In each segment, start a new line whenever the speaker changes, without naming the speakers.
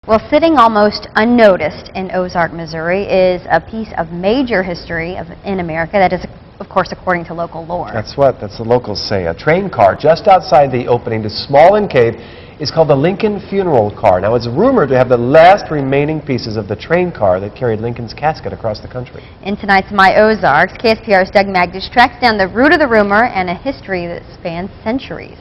Well, sitting almost unnoticed in Ozark, Missouri is a piece of major history in America that is, of course, according to local lore.
That's the locals say. A train car just outside the opening to Smallin Cave is called the Lincoln Funeral Car. Now, it's rumored to have the last remaining pieces of the train car that carried Lincoln's casket across the country. In
tonight's My Ozarks, KSPR's Doug Magdish tracks down the root of the rumor and a history that spans centuries.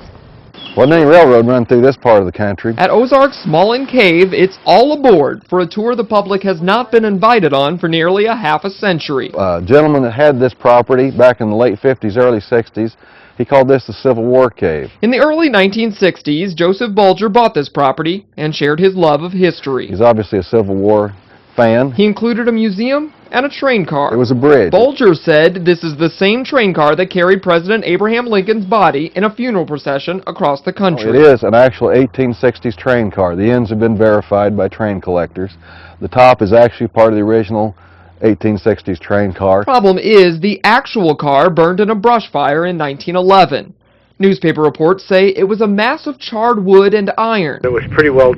Wasn't any railroad run through this part of the country.
At Ozark's Smallin Cave, it's all aboard for a tour the public has not been invited on for nearly a half a century.
A gentleman that had this property back in the late 50s, early 60s, he called this the Civil War Cave.
In the early 1960s, Joseph Bulger bought this property and shared his love of history.
He's obviously a Civil War fan.
He included a museum and a train car.
It was a bridge.
Bulger said this is the same train car that carried President Abraham Lincoln's body in a funeral procession across the country.
It is an actual 1860s train car. The ends have been verified by train collectors. The top is actually part of the original 1860s train car.
Problem is, the actual car burned in a brush fire in 1911. Newspaper reports say it was a mass of charred wood and iron.
It was pretty well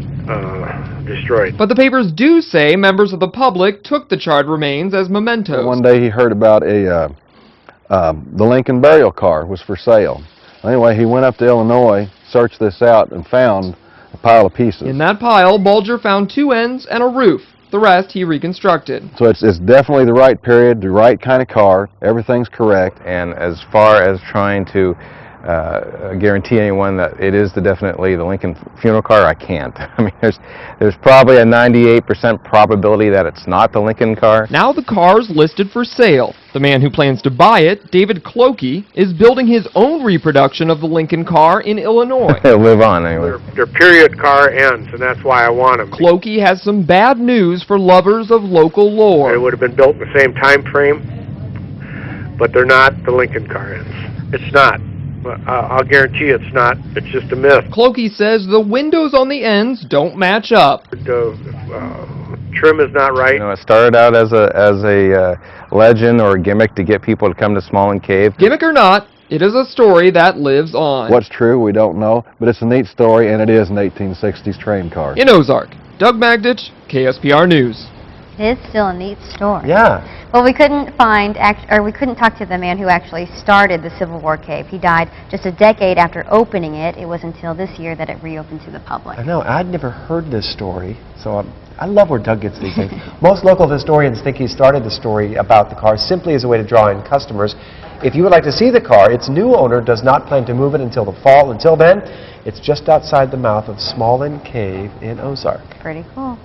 destroyed.
But the papers do say members of the public took the charred remains as mementos.
One day he heard about the Lincoln burial car was for sale. Anyway, he went up to Illinois, searched this out, and found a pile of pieces.
In that pile, Bulger found two ends and a roof. The rest he reconstructed.
So it's definitely the right period, the right kind of car. Everything's correct.
And as far as trying to guarantee anyone that it is definitely the Lincoln funeral car, I can't. I mean, there's probably a 98% probability that it's not the Lincoln car.
Now the car's listed for sale. The man who plans to buy it, David Clokey, is building his own reproduction of the Lincoln car in Illinois.
They'll live on anyway.
Their period car ends, and that's why I want them.
Clokey has some bad news for lovers of local lore.
It would have been built in the same time frame, but they're not the Lincoln car ends. It's not. I'll guarantee it's not. It's just a myth.
Clokey says the windows on the ends don't match up.
The trim is not right.
You know, it started out as a legend or a gimmick to get people to come to Smallin Cave.
Gimmick or not, it is a story that lives on.
What's true, we don't know, but it's a neat story, and it is an 1860s train car.
In Ozark, Doug Magdish, KSPR News.
It is still a neat story.
Yeah.
Well, we couldn't talk to the man who actually started the Civil War Cave. He died just a decade after opening it. It was until this year that it reopened to the public.
I know. I'd never heard this story, so I love where Doug gets these things. Most local historians think he started the story about the car simply as a way to draw in customers. If you would like to see the car, its new owner does not plan to move it until the fall. Until then, it's just outside the mouth of Smallin Cave in Ozark.
Pretty cool.